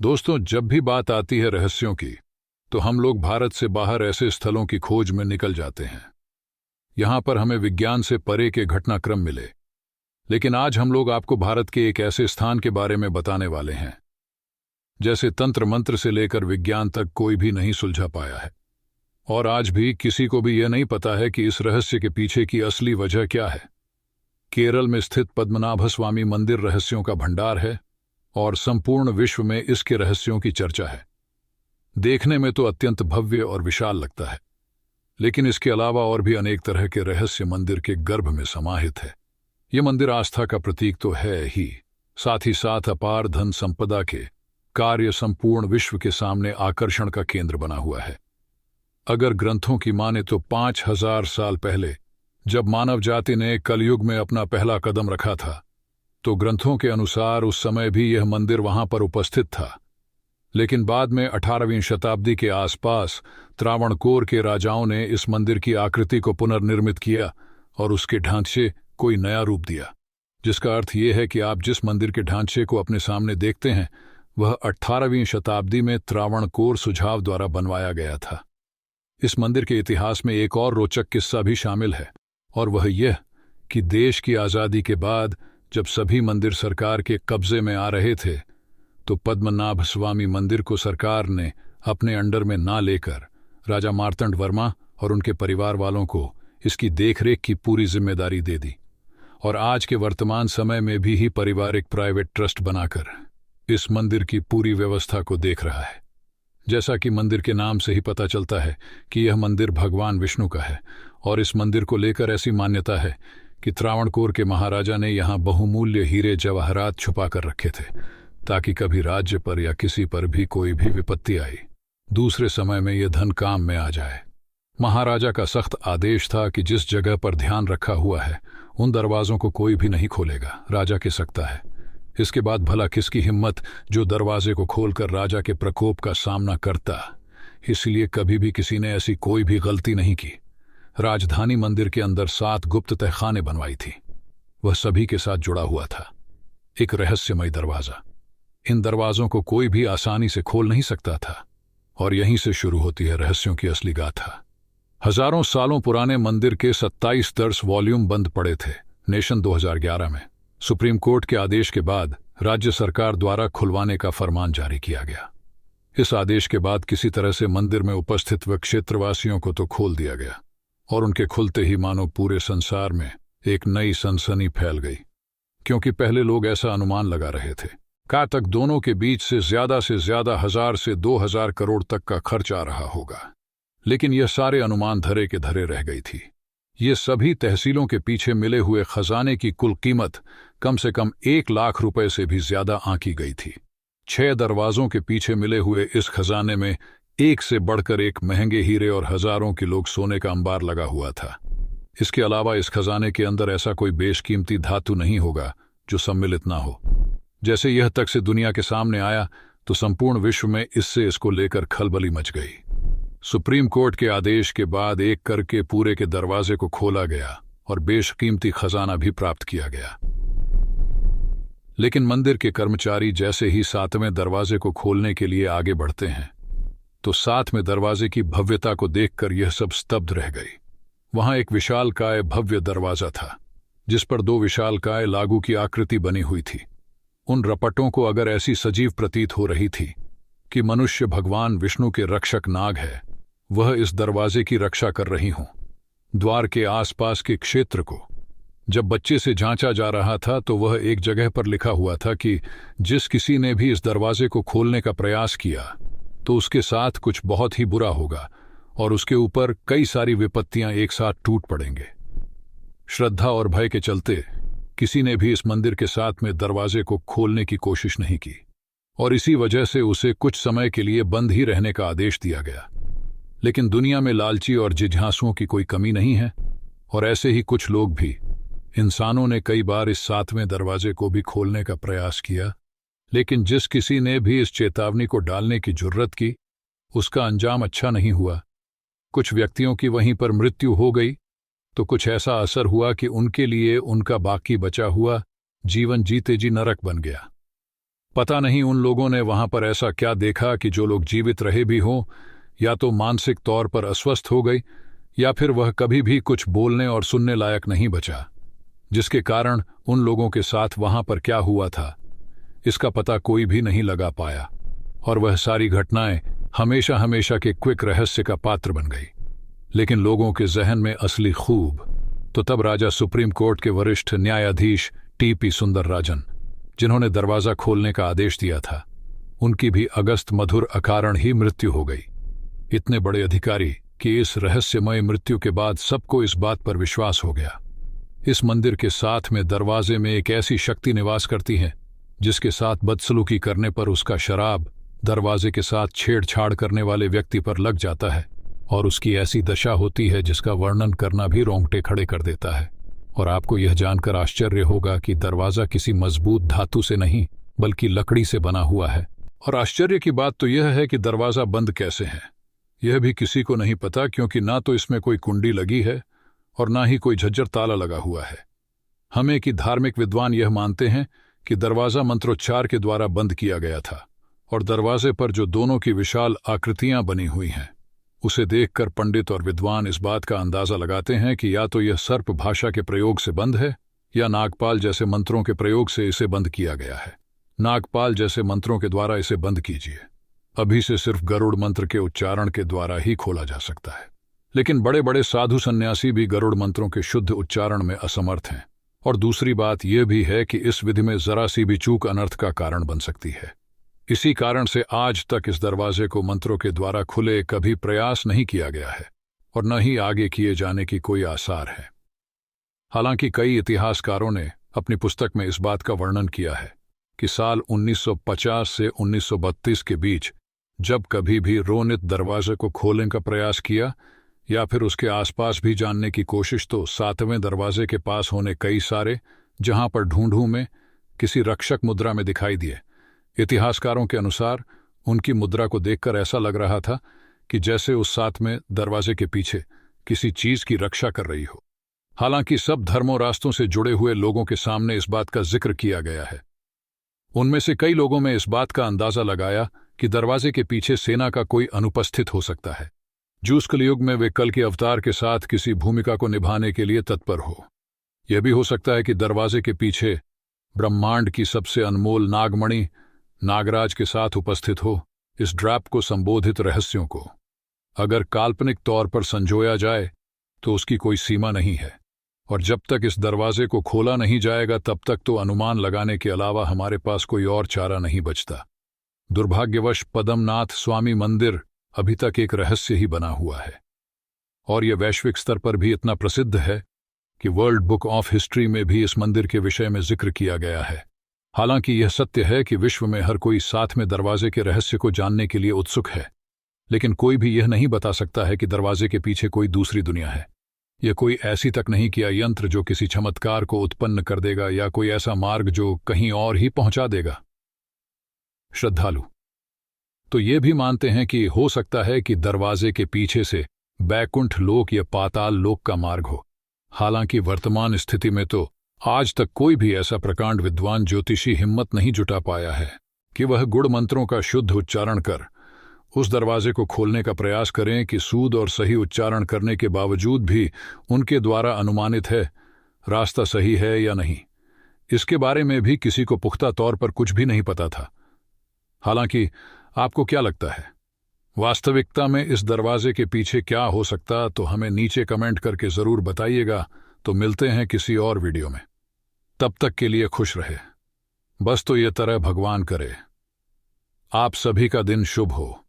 दोस्तों, जब भी बात आती है रहस्यों की, तो हम लोग भारत से बाहर ऐसे स्थलों की खोज में निकल जाते हैं। यहां पर हमें विज्ञान से परे के घटनाक्रम मिले। लेकिन आज हम लोग आपको भारत के एक ऐसे स्थान के बारे में बताने वाले हैं जैसे तंत्र मंत्र से लेकर विज्ञान तक कोई भी नहीं सुलझा पाया है। और आज भी किसी को भी यह नहीं पता है कि इस रहस्य के पीछे की असली वजह क्या है। केरल में स्थित पद्मनाभ स्वामी मंदिर रहस्यों का भंडार है और संपूर्ण विश्व में इसके रहस्यों की चर्चा है। देखने में तो अत्यंत भव्य और विशाल लगता है, लेकिन इसके अलावा और भी अनेक तरह के रहस्य मंदिर के गर्भ में समाहित है। यह मंदिर आस्था का प्रतीक तो है ही साथ अपार धन संपदा के कार्य संपूर्ण विश्व के सामने आकर्षण का केंद्र बना हुआ है। अगर ग्रंथों की माने तो 5000 साल पहले जब मानव जाति ने कलयुग में अपना पहला कदम रखा था, तो ग्रंथों के अनुसार उस समय भी यह मंदिर वहां पर उपस्थित था। लेकिन बाद में 18वीं शताब्दी के आसपास त्रावणकोर के राजाओं ने इस मंदिर की आकृति को पुनर्निर्मित किया और उसके ढांचे कोई नया रूप दिया, जिसका अर्थ यह है कि आप जिस मंदिर के ढांचे को अपने सामने देखते हैं वह 18वीं शताब्दी में त्रावणकोर सुझाव द्वारा बनवाया गया था। इस मंदिर के इतिहास में एक और रोचक किस्सा भी शामिल है, और वह यह कि देश की आज़ादी के बाद जब सभी मंदिर सरकार के कब्जे में आ रहे थे, तो पद्मनाभ स्वामी मंदिर को सरकार ने अपने अंडर में ना लेकर राजा मार्तंड वर्मा और उनके परिवार वालों को इसकी देखरेख की पूरी जिम्मेदारी दे दी, और आज के वर्तमान समय में भी ही परिवार एक प्राइवेट ट्रस्ट बनाकर इस मंदिर की पूरी व्यवस्था को देख रहा है। जैसा कि मंदिर के नाम से ही पता चलता है कि यह मंदिर भगवान विष्णु का है, और इस मंदिर को लेकर ऐसी मान्यता है कि त्रावणकोर के महाराजा ने यहाँ बहुमूल्य हीरे जवाहरात छुपा कर रखे थे, ताकि कभी राज्य पर या किसी पर भी कोई भी विपत्ति आई, दूसरे समय में यह धन काम में आ जाए। महाराजा का सख्त आदेश था कि जिस जगह पर ध्यान रखा हुआ है उन दरवाजों को कोई भी नहीं खोलेगा, राजा के सकता है। इसके बाद भला किसकी हिम्मत जो दरवाजे को खोलकर राजा के प्रकोप का सामना करता। इसलिए कभी भी किसी ने ऐसी कोई भी गलती नहीं की। राजधानी मंदिर के अंदर 7 गुप्त तहखाने बनवाई थी। वह सभी के साथ जुड़ा हुआ था। एक रहस्यमय दरवाजा। इन दरवाजों को कोई भी आसानी से खोल नहीं सकता था, और यहीं से शुरू होती है रहस्यों की असली गाथा। हजारों सालों पुराने मंदिर के 27 दर्ज वॉल्यूम बंद पड़े थे। नेशन 2011 में सुप्रीम कोर्ट के आदेश के बाद राज्य सरकार द्वारा खुलवाने का फरमान जारी किया गया। इस आदेश के बाद किसी तरह से मंदिर में उपस्थित व क्षेत्रवासियों को तो खोल दिया गया, और उनके खुलते ही मानो पूरे संसार में एक नई सनसनी फैल गई, क्योंकि पहले लोग ऐसा अनुमान लगा रहे थे का तक दोनों के बीच से ज्यादा 1000 से 2000 करोड़ तक का खर्च आ रहा होगा। लेकिन यह सारे अनुमान धरे के धरे रह गई थी। ये सभी तहसीलों के पीछे मिले हुए खजाने की कुल कीमत कम से कम 1 लाख रुपए से भी ज्यादा आंकी गई थी। 6 दरवाजों के पीछे मिले हुए इस खजाने में एक से बढ़कर एक महंगे हीरे और हजारों किलो सोने का अंबार लगा हुआ था। इसके अलावा इस खजाने के अंदर ऐसा कोई बेशकीमती धातु नहीं होगा जो सम्मिलित ना हो। जैसे यह तक से दुनिया के सामने आया तो संपूर्ण विश्व में इसको लेकर खलबली मच गई। सुप्रीम कोर्ट के आदेश के बाद एक करके पूरे के दरवाजे को खोला गया और बेशकीमती खजाना भी प्राप्त किया गया। लेकिन मंदिर के कर्मचारी जैसे ही 7वें दरवाजे को खोलने के लिए आगे बढ़ते हैं, तो 7वें दरवाजे की भव्यता को देखकर यह सब स्तब्ध रह गई। वहां एक विशालकाय भव्य दरवाजा था, जिस पर 2 विशालकाय लागू की आकृति बनी हुई थी। उन रपटों को अगर ऐसी सजीव प्रतीत हो रही थी कि मनुष्य भगवान विष्णु के रक्षक नाग है, वह इस दरवाजे की रक्षा कर रही हों। द्वार के आसपास के क्षेत्र को जब बच्चे से जांचा जा रहा था, तो वह एक जगह पर लिखा हुआ था कि जिस किसी ने भी इस दरवाजे को खोलने का प्रयास किया तो उसके साथ कुछ बहुत ही बुरा होगा, और उसके ऊपर कई सारी विपत्तियां एक साथ टूट पड़ेंगे। श्रद्धा और भय के चलते किसी ने भी इस मंदिर के 7वें दरवाजे को खोलने की कोशिश नहीं की, और इसी वजह से उसे कुछ समय के लिए बंद ही रहने का आदेश दिया गया। लेकिन दुनिया में लालची और जिज्ञासुओं की कोई कमी नहीं है, और ऐसे ही कुछ लोग भी, इंसानों ने कई बार इस 7वें दरवाजे को भी खोलने का प्रयास किया, लेकिन जिस किसी ने भी इस चेतावनी को डालने की जुर्रत की, उसका अंजाम अच्छा नहीं हुआ। कुछ व्यक्तियों की वहीं पर मृत्यु हो गई, तो कुछ ऐसा असर हुआ कि उनके लिए उनका बाकी बचा हुआ जीवन जीते जी नरक बन गया। पता नहीं उन लोगों ने वहां पर ऐसा क्या देखा कि जो लोग जीवित रहे भी हों या तो मानसिक तौर पर अस्वस्थ हो गई या फिर वह कभी भी कुछ बोलने और सुनने लायक नहीं बचा, जिसके कारण उन लोगों के साथ वहां पर क्या हुआ था इसका पता कोई भी नहीं लगा पाया, और वह सारी घटनाएं हमेशा हमेशा के क्विक रहस्य का पात्र बन गई। लेकिन लोगों के जहन में असली खूब तो तब राजा सुप्रीम कोर्ट के वरिष्ठ न्यायाधीश टी.पी. सुंदरराजन, जिन्होंने दरवाजा खोलने का आदेश दिया था, उनकी भी अगस्त मधुर अकारण ही मृत्यु हो गई। इतने बड़े अधिकारी कि इस रहस्यमय मृत्यु के बाद सबको इस बात पर विश्वास हो गया। इस मंदिर के साथ में दरवाजे में एक ऐसी शक्ति निवास करती है जिसके साथ बदसलूकी करने पर उसका शराब दरवाजे के साथ छेड़छाड़ करने वाले व्यक्ति पर लग जाता है और उसकी ऐसी दशा होती है जिसका वर्णन करना भी रोंगटे खड़े कर देता है। और आपको यह जानकर आश्चर्य होगा कि दरवाजा किसी मजबूत धातु से नहीं बल्कि लकड़ी से बना हुआ है। और आश्चर्य की बात तो यह है कि दरवाजा बंद कैसे है यह भी किसी को नहीं पता, क्योंकि ना तो इसमें कोई कुंडी लगी है और ना ही कोई झज्जर ताला लगा हुआ है। हमें कि धार्मिक विद्वान यह मानते हैं कि दरवाजा मंत्रोच्चार के द्वारा बंद किया गया था, और दरवाजे पर जो दोनों की विशाल आकृतियां बनी हुई हैं उसे देखकर पंडित और विद्वान इस बात का अंदाजा लगाते हैं कि या तो यह सर्प भाषा के प्रयोग से बंद है या नागपाल जैसे मंत्रों के प्रयोग से इसे बंद किया गया है। नागपाल जैसे मंत्रों के द्वारा इसे बंद कीजिए, अभी से सिर्फ गरुड़ मंत्र के उच्चारण के द्वारा ही खोला जा सकता है। लेकिन बड़े बड़े साधु सन्यासी भी गरुड़ मंत्रों के शुद्ध उच्चारण में असमर्थ हैं। और दूसरी बात यह भी है कि इस विधि में जरा सी भी चूक अनर्थ का कारण बन सकती है। इसी कारण से आज तक इस दरवाजे को मंत्रों के द्वारा खुले कभी प्रयास नहीं किया गया है और न ही आगे किए जाने की कोई आसार है। हालांकि कई इतिहासकारों ने अपनी पुस्तक में इस बात का वर्णन किया है कि साल 1950 से 1932 के बीच जब कभी भी रोनित दरवाजे को खोलने का प्रयास किया या फिर उसके आसपास भी जानने की कोशिश, तो 7वें दरवाजे के पास होने कई सारे जहां पर ढूंढूं में किसी रक्षक मुद्रा में दिखाई दिए। इतिहासकारों के अनुसार उनकी मुद्रा को देखकर ऐसा लग रहा था कि जैसे उस 7वें दरवाजे के पीछे किसी चीज की रक्षा कर रही हो। हालांकि सब धर्मों रास्तों से जुड़े हुए लोगों के सामने इस बात का जिक्र किया गया है। उनमें से कई लोगों में इस बात का अंदाजा लगाया कि दरवाजे के पीछे सेना का कोई अनुपस्थित हो सकता है, जो उस कलयुग में वे कल के अवतार के साथ किसी भूमिका को निभाने के लिए तत्पर हो। यह भी हो सकता है कि दरवाजे के पीछे ब्रह्मांड की सबसे अनमोल नागमणि नागराज के साथ उपस्थित हो। इस ड्रैप को संबोधित रहस्यों को अगर काल्पनिक तौर पर संजोया जाए तो उसकी कोई सीमा नहीं है, और जब तक इस दरवाजे को खोला नहीं जाएगा तब तक तो अनुमान लगाने के अलावा हमारे पास कोई और चारा नहीं बचता। दुर्भाग्यवश पद्मनाथ स्वामी मंदिर अभी तक एक रहस्य ही बना हुआ है, और यह वैश्विक स्तर पर भी इतना प्रसिद्ध है कि वर्ल्ड बुक ऑफ हिस्ट्री में भी इस मंदिर के विषय में जिक्र किया गया है। हालांकि यह सत्य है कि विश्व में हर कोई 7वें दरवाजे के रहस्य को जानने के लिए उत्सुक है, लेकिन कोई भी यह नहीं बता सकता है कि दरवाजे के पीछे कोई दूसरी दुनिया है। यह कोई ऐसी तकनीक किया यंत्र जो किसी चमत्कार को उत्पन्न कर देगा या कोई ऐसा मार्ग जो कहीं और ही पहुंचा देगा। श्रद्धालु तो ये भी मानते हैं कि हो सकता है कि दरवाजे के पीछे से बैकुंठ लोक या पाताल लोक का मार्ग हो। हालांकि वर्तमान स्थिति में तो आज तक कोई भी ऐसा प्रकांड विद्वान ज्योतिषी हिम्मत नहीं जुटा पाया है कि वह गुड़ मंत्रों का शुद्ध उच्चारण कर उस दरवाजे को खोलने का प्रयास करें कि सूद और सही उच्चारण करने के बावजूद भी उनके द्वारा अनुमानित है रास्ता सही है या नहीं। इसके बारे में भी किसी को पुख्ता तौर पर कुछ भी नहीं पता था। हालांकि आपको क्या लगता है, वास्तविकता में इस दरवाजे के पीछे क्या हो सकता, तो हमें नीचे कमेंट करके जरूर बताइएगा। तो मिलते हैं किसी और वीडियो में, तब तक के लिए खुश रहे। बस तो ये तरह भगवान करे आप सभी का दिन शुभ हो।